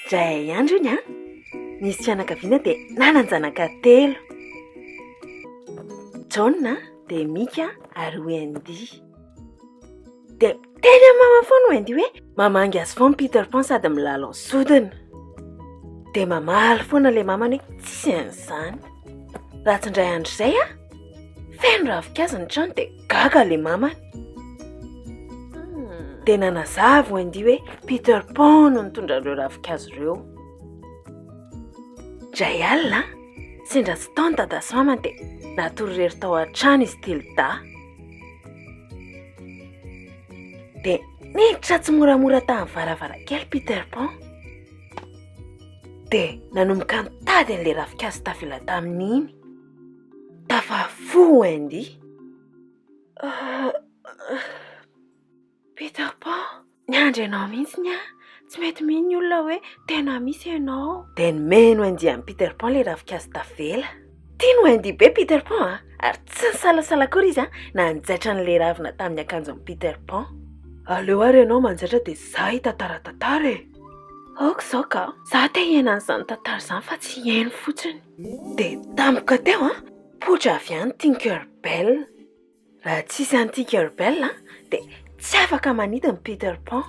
Dray andro iny a nisy fianakaviana dia nanan-janaka telo. John dia Mika ary Wendy. Dia teny amin'ny mama foana Wendy hoe mamangy azy foana Peter Pan sady milalao sodina. Dia mamaly foana ilay mamany hoe tsisy an'izany. Ratsindray andro izay feno ravin-kazo ny trano dia gaga ilay mamany. Dia nanazava Wendy hoe Peter Pan no nitondra ireo ravin-kazo ireo. Dray alina sendra tsy taony dada sy mamany dia natororery tao an-trano izy Tilda. Dia niditra tsy moramora tamin'ny varavarankely Peter Pan. Dia nanomboka nitady an'ilay ravin-kazo tafela tamin'iny. Tafafo Wendy. Peter Pan, niandry ianao mihitsy tsy mety mihitsy ny olona hoe tena misy ianao. Dia nomeny Wendy amin'ny Peter Pan ilay ravin-kazo tavela. Tiany Wendy be Peter Pan ary tsy nisalasala akory izy na nijaitra n'ilay ravina tamin'ny akanjon'i Peter Pan. Aleo ary ianao manjaitra dia izaho hitantara e. Aoka izao ka, izaho te hiaina an'izany tantara izany fa tsy hiaino fotsiny. Dia tampoka teo poitra avy any Tinkerbell. Raha tsisy any Tinkerbell dia tsy afaka manidina Peter Pan.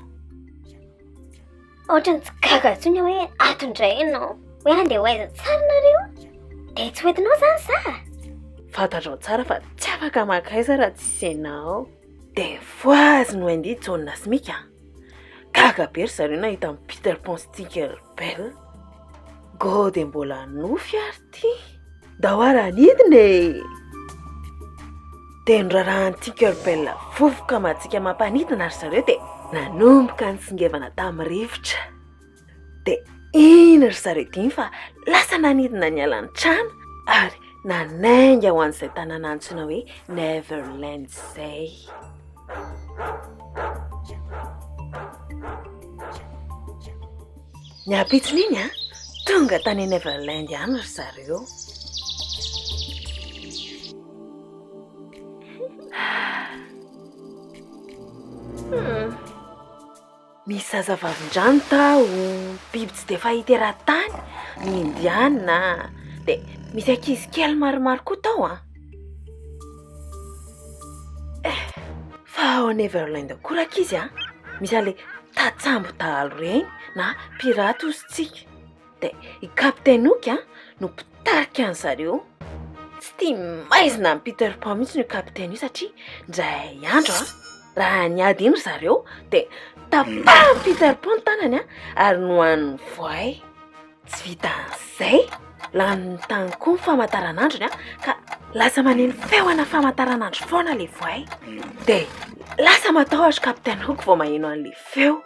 Ohatrany tsy gaga intsony hoe atondray ianao hoe andeha ho aiza tsara nareo dia tsy hoentinao izany za. Fantatrao tsara fa tsy afaka makaiza raha tsisy ianao. Dia voazy ny Wendy John sy Mika. Gaga be ry zareo nahita amin'ny Peter Pan sy Tinkerbell. Go dia mbola nofy ary ty. Dao ary anidina e. Dia norarahan'ny Tinkerbell vovoka matsika mampanidina ary zareo dia nanomboka nitsingevana tamin'ny rivotra. Dia iny ry zareo dimy fa lasa nanidina ny alan'ny trano ary nanainga ho an'izay tanàna antsoina hoe Neverland izay. Ny ampitsiny iny tonga tany Neverland ihany ry zareo. Misy zazavavin-drano tao, biby tsy dia fahita eran-tany, ny indiana, dia misy ankizy kely maromaro koa tao Fa ao Neverland akory ankizy misy an'ilay tatsambo dahalo reny na pirata ozy dia i kapiteny Hook no mpitarika an'zareo. Tsy tia maizina amin'ny Peter Pan mihitsy ny kapiteny io satria ndray andro raha niady iny ry zareo dia tapahin'i Peter Pan tanany ary nohan'ny voay. Tsy vita an'izay lany tany koa ny famantaranandrony ka lasa maneno feona famantaranandro foana ilay voay. Dia lasa matahotra kapiteny Hook vao maheno an'ilay feo.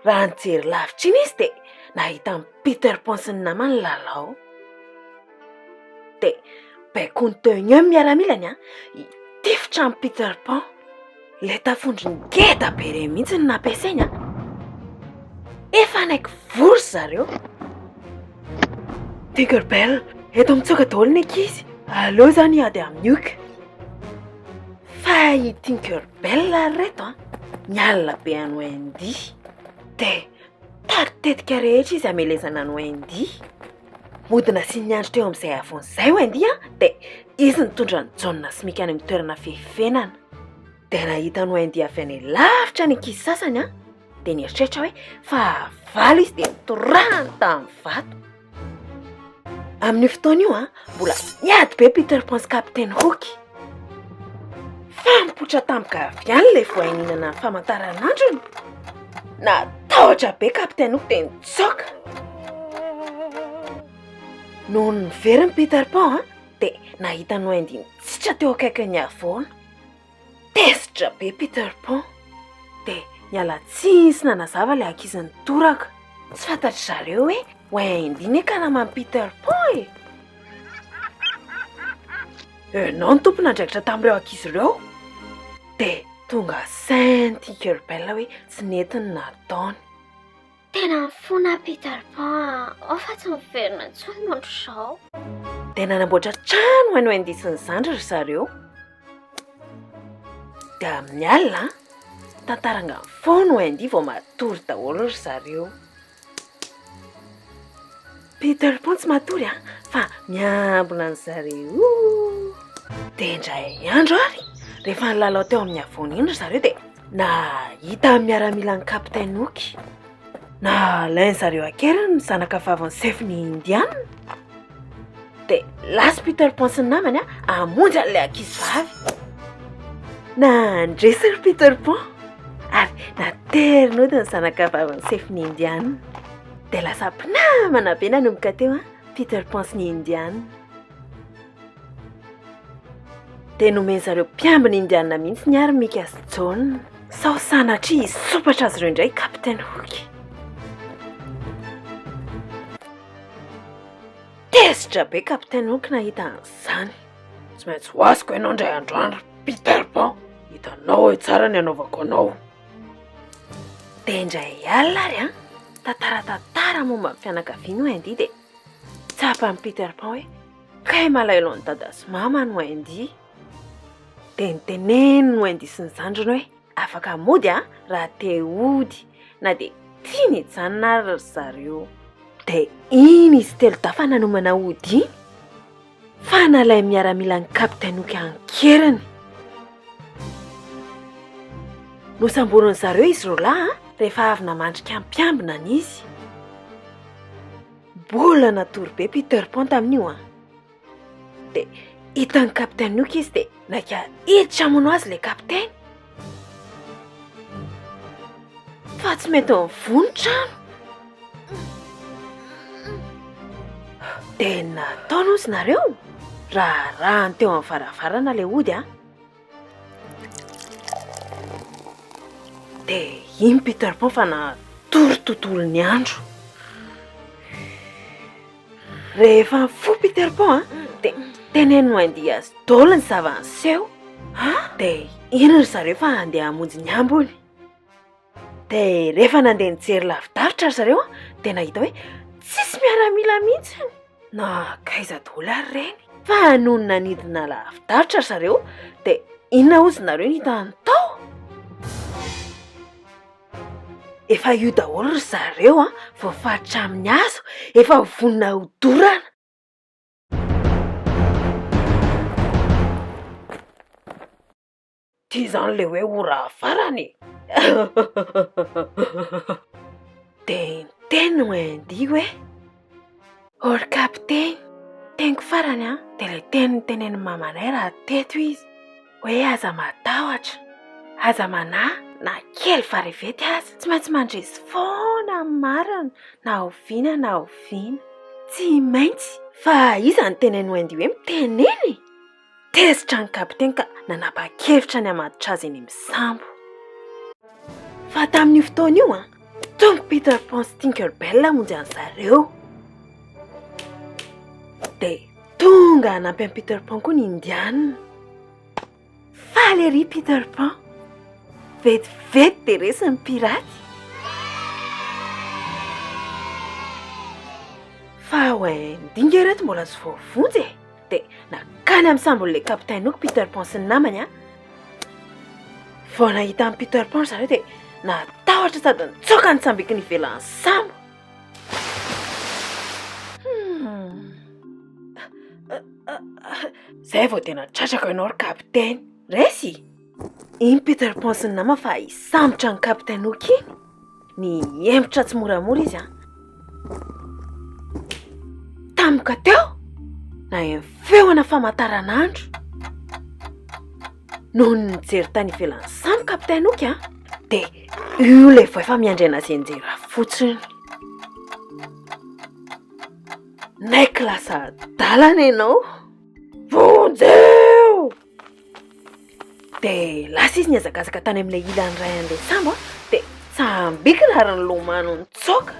Raha nijery lavitra iny izy dia nahita amin'ny Peter Pan sy ny namany lalao. Dia baikony Teny miaramilany tifitra amin'ny Peter Pan. Ilay tafondry ngeda be ireny mihitsy ny nampiasainy efa naiky vory zareo. Tinkerbell, eto mitsoka daholo ny ankizy. Aleo izany hiady amin'ny Hook. Fa i Tinkerbell reto nialina be an'i Wendy. Dia taritetika rehetra izy amelezana an'i Wendy. Modina sy niandry teo amin'izay avon'izay Wendy dia izy nitondra ny John sy Mika any amin'ny toerana fihifenana. Dia nahita ny Wendy avy any lavitra ny ankizy sasany dia nieritreritra hoe fahavalo izy dia nitorahany tamin'ny vato. Amin'ny fotoana io mbola niady be Peter Pan sy kapiteny Hook. Fa mipoitra tampoka avy any ilay voay nihinana ny famantaranandrony. Natahotra be kapiteny Hook dia nitsoaka. Noho ny niveriny Peter Pan dia nahita ny Wendy nitsitra teo akaikin'ny havoana. Tesitra be Peter Pan dia niala tsiny sy nanazava ilay ankizy nitoraka. Tsy fantatry zareo hoe Wendy ny kanaman'i Peter Pan e. Ianao ny tompony andraikitra tamin'ireo ankizy ireo. Dia tonga sainy Tinkerbell hoe tsy netiny nataony. Tena mifona Peter Pan, fa tsy miverina intsony mandro izao. Dia nanamboatra trano ho an'i Wendy sy ny zandry ry zareo. Dia amin'ny alina tantaranga fono Wendy vao matory daholo ry zareo. Peter Pan tsy matory fa miambina ny zareo. Dia indray andro ary rehefa nilalao teo amin'ny havoana iny ry zareo dia nahita miaramila ny kapitainy Hook. Nalainy zareo akeriny ny zanaka vavan'ny sefiny indiana. Dia lasa Peter Pan sy ny namany hamonjy an'ilay ankizy vavy. Nandresy ry Peter Pan ary naterinody ny zanaka vavan'ny sefiny indiana. Dia lasa mpinamana be nanomboka teo Peter Pan sy ny indiana. Dia nomeny zareo mpiambina indiana mihitsy ny ary Mika sy John. Sao sanatria hisopatra azy ireo indray kapitainy Hook. Tezitra be kapitainy Hook nahita an'izany. Tsy maintsy hoaziko ianao indray androandro Peter Pan, hitanao hoe tsara ny anaovako anao. Dia indray alina ary tantara momba ny fianakaviany Wendy dia tsapan'ny Peter Pan hoe kay malaelo ny dada sy mama ny Wendy. Dia niteneny Wendy sy ny zandriny hoe afaka mody raha te hody na dia tia ny hijanona ary ry zareo. Dia iny izy telo dafa nanomana hody iny fa nalay miaramila ny kapitainy Hook ankeriny. Nosamboriny zareo izy roalahy rehefa avy namandrika mpiambina n'izy. Mbola natory be Peter Pan tamin'io dia hitan'ny kapitainy Hook izy dia naika hiditra mono azy ilay kapitainy. Fa tsy mety mivonitra ano. Dia nataony ozy nareo rahany teo amin'ny varavarana ilay hody dia iny Peter Pan fa natory tontolo ny andro. Rehefa fo Peter Pan dia teneny Wendy azy daholo ny zava-niseho. Dia iny ry zareo fa handeha hamonjy ny ambony. Dia rehefa nandeha nijery lavidavitra ry zareo dia nahita hoe tsisy miaramila mihitsy. Nakaiza daholo ary ireny. Fa noho nanidina lavidavitra ry zareo dia inona ozy nareo ny hitany tao? Efa io daholo ry zareo voafaritra amin'ny hazo, efa vonona hodorana. Tia izany ilay hoe ora farany. Dia niteny Wendy hoe or kapitainy, teniko farany dia ilay teniny mamanay raha teto izy hoe aza matahotra, aza manahy na kely farivety aza, tsy maintsy mandresy foana amin'ny marina na oviana. Tsy maintsy fa iza ny teneny Wendy hoe miteneny. Tezitra ny kapitainy ka nanapa-kevitra ny hamatotra azy eny misambo. Fa tamin'io fotoana io tonga Peter Pan sy Tinkerbell hamonjy an zareo. Dia tonga hanampy an'i Peter Pan koa ny indiana. Faly ery Peter Pan, vetivety dia resy ny piraty. Fa Wendy nge reto mbola tsy voavonjy dia nakany amin'ny sambon'ilay kapitainy Hook Peter Pan sy ny namany. Vao nahita amin'ny Peter Pan zareo dia natahotra sady nitsoaka ny sambiky ny ivelan'ny sambo. Zay vao tena tratraka ianao ry kapitainy. Resy iny Peter Pan sy ny nama fa hisambotra ny kapitainy Hook iny. Ny hembotra tsy moramora izy tampoka teo na feona famantaranandro. Noho ny nijery tany ivelan'ny sambo kapitainy Hook dia io ilay vao efa miandry anazy enjera fotsiny. Naiky lasa dalana ianao, vonjeo! Dia lasa izy niazakazaka tany amin'ilay ilany ray an'ilay sambo dia sambikina ary ny lomano nitsoaka.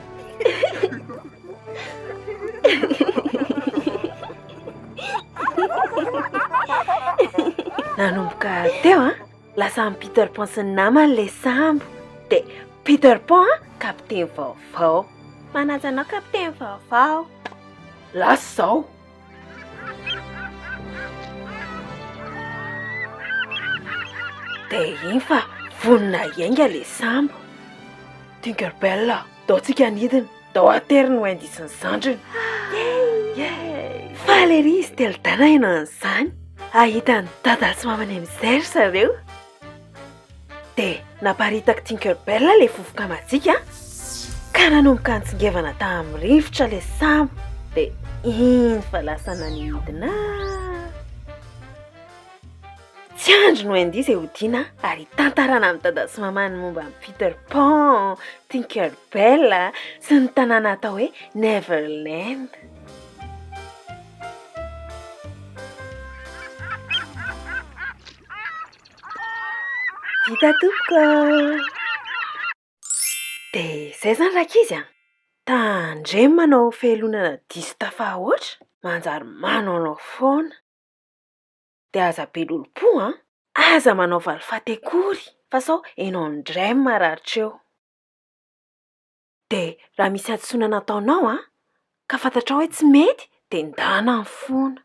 Nanomboka teo lasa amin'ny Peter Pan sy ny namany ilay sambo. Dia Peter Pan kapitainy vaovao. Manaja anao kapitainy vaovao. Lasa zao. Dia iny fa vonina hiainga le sambo. Tinkerbell, daontsika nidina, dao atery no indisy ny zandriny. Fa le ry izy telodana ianan'izany. Ahitany dada sy mamany amin'izay zareo. Dia naparitaka Tinkerbell le vovoka majika ka nanomboka nitsingevana tamin'ny rivotra le sambo. Dia iny fa lasa nanidina. Tsy andro no indisy hodiana ary tantarana amin'ny dada sy mamany momba ny Peter Pan, Tinkerbell sy ny tanàna atao hoe Neverland. Vita tompoko. Dia izay zany rankizy a. Tandremo manao fialonana diso tafahoatra, manjary manao foana. Dia aza be lolom-po a, aza manao valifaty akory fa sao hainao indray mararitra eo. Dia raha misy adisona nataonao a, ka fantatrao hoe tsy mety, dia ndana ny foana.